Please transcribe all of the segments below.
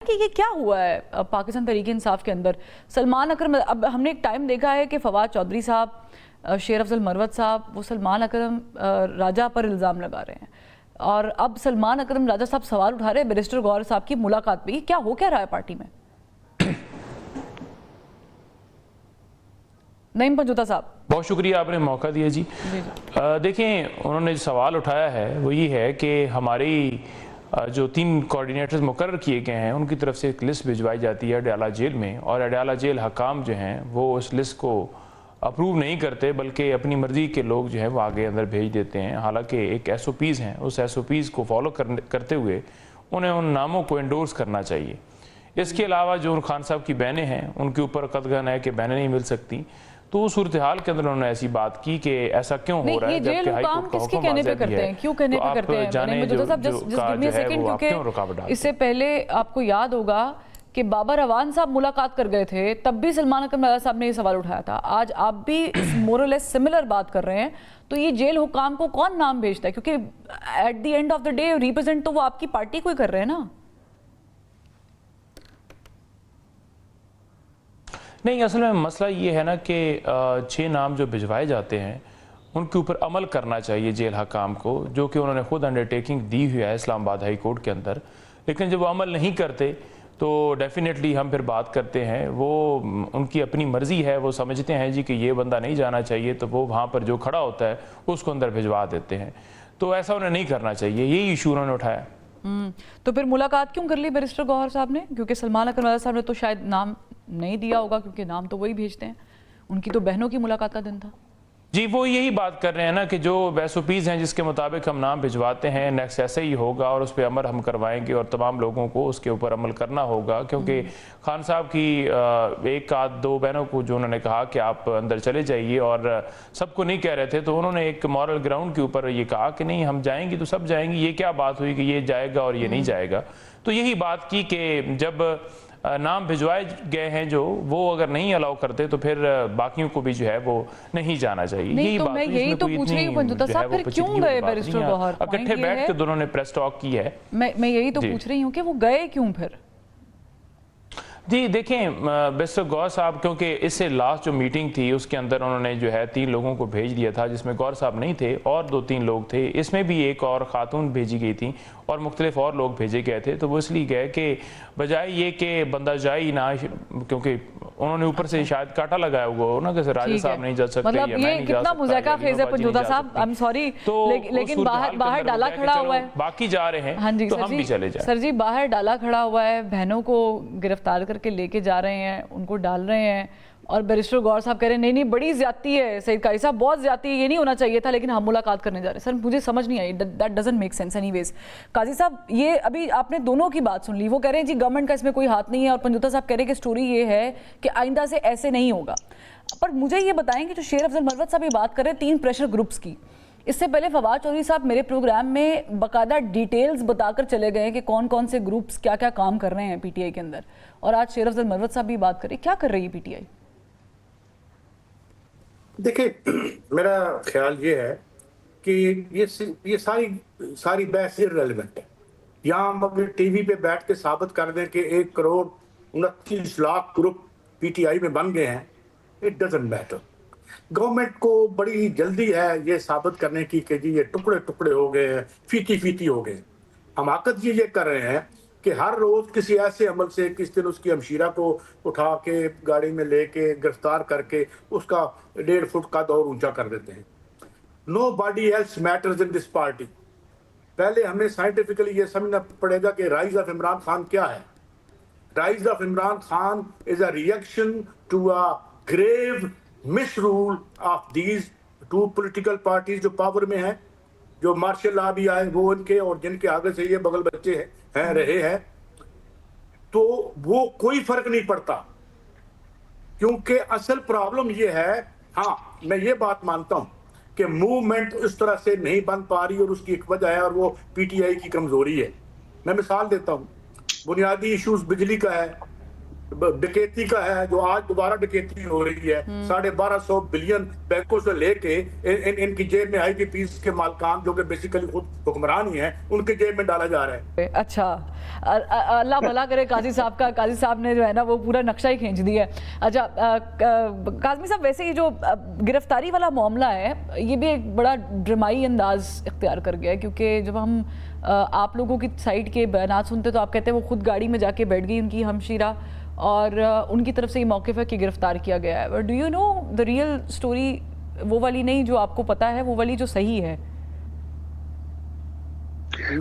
कि ये क्या हुआ है पाकिस्तान तहरीक-ए-इंसाफ के अंदर। सलमान अकरम, अब हमने एक टाइम देखा है कि फवाद चौधरी साहब, शेर अफजल मरवत साहब, वो सलमान अकरम राजा पर इल्ज़ाम लगा रहे हैं, और अब सलमान अकरम राजा साहब सवाल उठा रहे हैं बैरिस्टर गौहर साहब की मुलाकात पे। क्या हो क्या रहा है पार्टी में? नईम पंजोता साहब, बहुत शुक्रिया, आपने मौका दिया जी। देखें, उन्होंने जो सवाल उठाया है वो ये है कि हमारी जो 3 कोऑर्डिनेटर्स मुकर्रर किए गए हैं उनकी तरफ से एक लिस्ट भिजवाई जाती है अडयाला जेल में, और अडयाला जेल हकाम जो हैं वो उस लिस्ट को अप्रूव नहीं करते, बल्कि अपनी मर्ज़ी के लोग जो हैं वो आगे अंदर भेज देते हैं। हालांकि एक SOPs हैं, उस SOPs को फॉलो करते हुए उन्हें उन नामों को एंडोर्स करना चाहिए। इसके अलावा जो उन खान साहब की बहनें हैं उनके ऊपर कतगन है कि बहनें नहीं मिल सकती, तो उस सूरत हाल के अंदर उन्होंने ऐसी बात की कि ऐसा क्यों हो रहा है जबकि हाई कोर्ट का हुक्म वाज़ेह भी है। क्यों कहने पे करते हैं? जाने जो है वो आप क्यों रुकावट डालते हैं? इससे पहले आपको याद होगा कि बाबर अवान साहब मुलाकात कर गए थे, तब भी सलमान अकरम राजा साहब ने ये सवाल उठाया था। आज आप भी मोरलेस सिमिलर बात कर रहे हैं, तो ये जेल हुकाम को कौन नाम भेजता है? क्योंकि at the end of the day represent तो वो आपकी पार्टी को ही कर रहे हैं ना। नहीं, असल में मसला ये है ना कि 6 नाम जो भिजवाए जाते हैं उनके ऊपर अमल करना चाहिए जेल हकाम को, जो कि उन्होंने खुद अंडरटेकिंग दी हुई है इस्लामाबाद हाई कोर्ट के अंदर। लेकिन जब वो अमल नहीं करते तो डेफिनेटली हम फिर बात करते हैं, वो उनकी अपनी मर्ज़ी है, वो समझते हैं जी कि ये बंदा नहीं जाना चाहिए, तो वो वहाँ पर जो खड़ा होता है उसको अंदर भिजवा देते हैं। तो ऐसा उन्हें नहीं करना चाहिए, यही इशू उन्होंने उठाया। तो फिर मुलाकात क्यों कर ली बैरिस्टर गौहर साहब ने? क्योंकि सलमान अकरम राजा साहब ने तो शायद नाम नहीं दिया होगा, क्योंकि नाम तो वही भेजते हैं। उनकी तो बहनों की मुलाकात का दिन था जी। वो यही बात कर रहे हैं ना कि जो SOPs हैं जिसके मुताबिक हम नाम भिजवाते हैं, नेक्स्ट ऐसे ही होगा और उस पर अमल हम करवाएंगे और तमाम लोगों को उसके ऊपर अमल करना होगा। क्योंकि खान साहब की 1-2 बहनों को जो उन्होंने कहा कि आप अंदर चले जाइए और सबको नहीं कह रहे थे, तो उन्होंने एक मॉरल ग्राउंड के ऊपर ये कहा कि नहीं हम जाएंगे तो सब जाएंगे। ये क्या बात हुई कि ये जाएगा और ये नहीं जाएगा? तो यही बात की कि जब नाम भिजवाए गए हैं जो, वो अगर नहीं अलाउ करते तो फिर बाकियों को भी जो है वो नहीं जाना चाहिए। नहीं, तो मैं यही तो पूछ रही हूँ पंजोता साहब, फिर क्यों गए बैरिस्टर गौहर? इकट्ठे बैठ के दोनों ने प्रेस टॉक की है। मैं यही तो पूछ रही हूँ कि वो गए क्यों फिर? जी देखें, बैरिस्टर गौहर साहब, क्योंकि इससे लास्ट जो मीटिंग थी उसके अंदर उन्होंने जो है 3 लोगों को भेज दिया था, जिसमें गौहर साहब नहीं थे और 2-3 लोग थे। इसमें भी एक और खातून भेजी गई थी और मुख्तलिफ और लोग भेजे गए थे। तो वो इसलिए गए कि बजाय ये कि बंदा जाए ही ना, क्योंकि उन्होंने ऊपर से शायद कांटा लगाया हुआ हो ना कि राजा साहब नहीं जा सकते, मतलब ये कितना मुज़ाहिरा फेज है पंजोता साहब, आई एम सॉरी, लेकिन बाहर डाला खड़ा हुआ है, बाकी जा रहे हैं तो हम भी चले जाए। सर जी, बाहर डाला खड़ा हुआ है, बहनों को गिरफ्तार करके लेके जा रहे हैं, उनको डाल रहे हैं, और बैरिस्टर गौहर साहब कह रहे हैं नहीं बड़ी ज्यादती है सईद कारी साहब, बहुत ज्यादती है, ये नहीं होना चाहिए था, लेकिन हम मुलाकात करने जा रहे हैं। सर मुझे समझ नहीं आई, that doesn't make sense anyways. Qazi साहब, ये अभी आपने दोनों की बात सुन ली, वो कह रहे हैं जी गवर्नमेंट का इसमें कोई हाथ नहीं है, और पंजोता साहब कह रहे हैं कि स्टोरी ये है कि आइंदा से ऐसे नहीं होगा। पर मुझे ये बताएं कि जो शेर अफजल मरवत साहब ये बात कर रहे हैं 3 प्रेशर ग्रुप्स की, इससे पहले फवाद चौधरी साहब मेरे प्रोग्राम में बाकायदा डिटेल्स बताकर चले गए कि कौन कौन से ग्रुप्स क्या क्या काम कर रहे हैं PTI के अंदर, और आज शेर अफजल मरवत साहब भी बात कर रहे हैं। क्या कर रही है PTI? देखिए, मेरा ख्याल ये है कि ये सारी बहस इररेलेवेंट है। यहाँ हम अगर टीवी पे बैठ के साबित कर दें कि 1 करोड़ 29 लाख ग्रुप PTI में बन गए हैं, इट डजंट मैटर। गवर्नमेंट को बड़ी जल्दी है ये साबित करने की कि जी ये टुकड़े टुकड़े हो गए हैं, फीती हो गए। हमाकत ये कर रहे हैं कि हर रोज किसी ऐसे अमल से, किस दिन उसकी हमशीरा को उठा के गाड़ी में लेके गिरफ्तार करके उसका 1.5 फुट कद और ऊंचा कर देते हैं। Nobody else matters in this party। पहले हमें साइंटिफिकली ये समझना पड़ेगा कि राइज ऑफ इमरान खान क्या है। Rise of Imran Khan is a reaction to a grave misrule of these 2 political parties जो पावर में हैं, जो मार्शल लॉ भी आए वो इनके, और जिनके आगे से ये बगल बच्चे हैं रहे हैं, तो वो कोई फर्क नहीं पड़ता। क्योंकि असल प्रॉब्लम ये है, हाँ मैं ये बात मानता हूं कि मूवमेंट उस तरह से नहीं बन पा रही, और उसकी एक वजह है और वो PTI की कमजोरी है। मैं मिसाल देता हूं, बुनियादी इश्यूज बिजली का है, डकैती का है, जो आज दोबारा डकैती हो रही है, 1250 बिलियन बैंकों से लेके इनकी जेब में IPPs के मालकान जो कि बेसिकली खुद हुक्मरान ही हैं, उनके जेब में डाला जा रहा है। अच्छा, अल्लाह भला करे काजी साहब का। काजी साहब ने जो है ना वो पूरा नक्शा ही खींच दिया है। अच्छा काज़मी साहब, वैसे ही जो गिरफ्तारी वाला मामला है ये भी एक बड़ा ड्रामाई अंदाज इख्तियार कर गया है, क्योंकि जब हम आप लोगों की साइड के बयान सुनते तो आप कहते हैं वो खुद गाड़ी में जाके बैठ गई उनकी हमशीरा और उनकी तरफ से ये मौक़िफ़ है कि गिरफ्तार किया गया है। Do you know the real story, वो वाली नहीं जो आपको पता है, वो वाली जो सही है?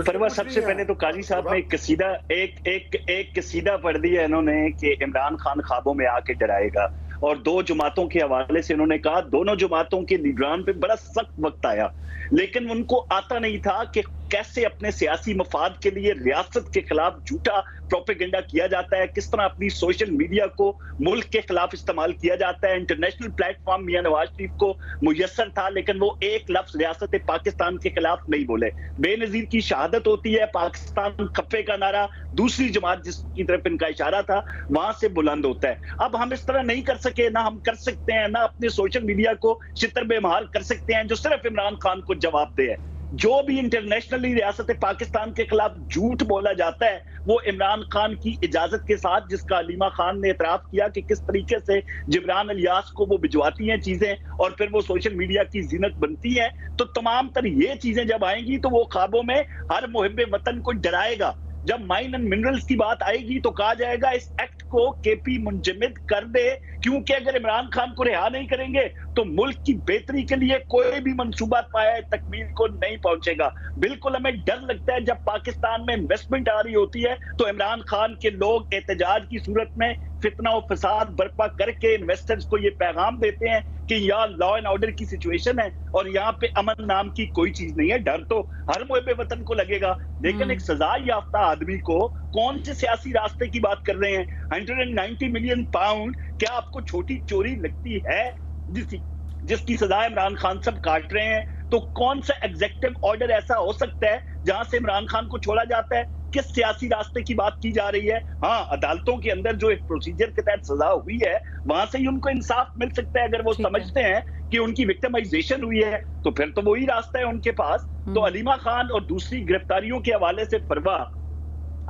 परवा, सबसे पहले तो काजी साहब ने एक कसीदा पढ़ दिया इन्होंने कि इमरान खान ख्वाबों में आके डराएगा, और 2 जमातों के हवाले से इन्होंने कहा दोनों जमातों के लीडरान पे बड़ा सख्त वक्त आया, लेकिन उनको आता नहीं था कि कैसे अपने सियासी मफाद के लिए रियासत के खिलाफ झूठा प्रोपेगेंडा किया जाता है, किस तरह अपनी सोशल मीडिया को मुल्क के खिलाफ इस्तेमाल किया जाता है। इंटरनेशनल प्लेटफॉर्म मियां नवाज शरीफ को मुयस्सर था, लेकिन वो एक लफ्ज रियासत पाकिस्तान के खिलाफ नहीं बोले। बेनजीर की शहादत होती है, पाकिस्तान खफे का नारा दूसरी जमात जिसकी तरफ इनका इशारा था वहां से बुलंद होता है। अब हम इस तरह नहीं कर सके, ना हम कर सकते हैं, ना अपने सोशल मीडिया को छितर बेमार कर सकते हैं जो सिर्फ इमरान खान को जवाब दे। जो भी इंटरनेशनली रियासत पाकिस्तान के खिलाफ झूठ बोला जाता है वो इमरान खान की इजाजत के साथ, जिसका अलीमा खान ने एतराफ किया कि किस तरीके से जिब्रान अलियास को वो भिजवाती हैं चीजें और फिर वो सोशल मीडिया की जीनत बनती है। तो तमाम तर ये चीजें जब आएंगी तो वो ख्वाबों में हर मुहिब्बे वतन को डराएगा। जब माइन एंड मिनरल्स की बात आएगी तो कहा जाएगा इस एक्ट को KP मुंजमद कर दे, क्योंकि अगर इमरान खान को रिहा नहीं करेंगे तो मुल्क की बेहतरी के लिए कोई भी मंसूबा पाया तकमील को नहीं पहुंचेगा। बिल्कुल हमें डर लगता है जब पाकिस्तान में इन्वेस्टमेंट आ रही होती है तो इमरान खान के लोग एहतजाज की सूरत में फितना और फसाद बर्पा करके इन्वेस्टर्स को ये पैगाम देते हैं कि यहाँ लॉ एंड ऑर्डर की सिचुएशन है और यहाँ पे अमन नाम की कोई चीज नहीं है। डर तो हर मुहिब्बे वतन को लगेगा, लेकिन एक सजा याफ्ता आदमी को कौन से सियासी रास्ते की बात कर रहे हैं? 190 मिलियन पाउंड क्या आपको छोटी चोरी लगती है जिसकी सजा इमरान खान सब काट रहे हैं? तो कौन सा एग्जीक्यूटिव ऑर्डर ऐसा हो सकता है जहां से इमरान खान को छोड़ा जाता है? किस सियासी रास्ते की बात की जा रही है? हाँ, अदालतों के अंदर जो एक प्रोसीजर के तहत सजा हुई है वहां से ही उनको इंसाफ मिल सकता है। अगर वो समझते हैं कि उनकी विक्टिमाइजेशन हुई है तो फिर तो वही रास्ता है उनके पास। तो अलीमा खान और दूसरी गिरफ्तारियों के हवाले से परवा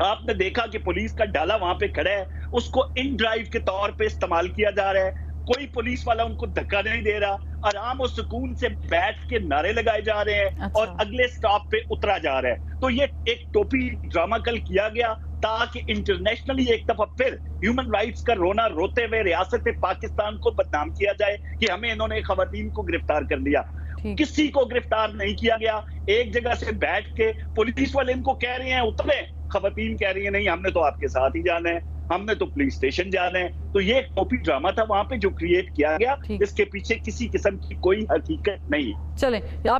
आपने देखा कि पुलिस का डाला वहां पे खड़ा है, उसको इन ड्राइव के तौर पे इस्तेमाल किया जा रहा है। कोई पुलिस वाला उनको धक्का नहीं दे रहा, आराम और सुकून से बैठ के नारे लगाए जा रहे हैं और अगले स्टॉप पे उतरा जा रहा है। तो ये एक टोपी ड्रामा कल किया गया ताकि इंटरनेशनली एक दफा फिर ह्यूमन राइट्स का रोना रोते हुए रियासत पाकिस्तान को बदनाम किया जाए कि हमें इन्होंने खवातीन को गिरफ्तार कर लिया। किसी को गिरफ्तार नहीं किया गया। एक जगह से बैठ के पुलिस वाले इनको कह रहे हैं उतरे, खवातीन कह रही है नहीं हमने तो आपके साथ ही जाना है, हमने तो पुलिस स्टेशन जाना है। तो ये एक टोपी ड्रामा था वहां पे जो क्रिएट किया गया, इसके पीछे किसी किस्म की कोई हकीकत नहीं। चलें,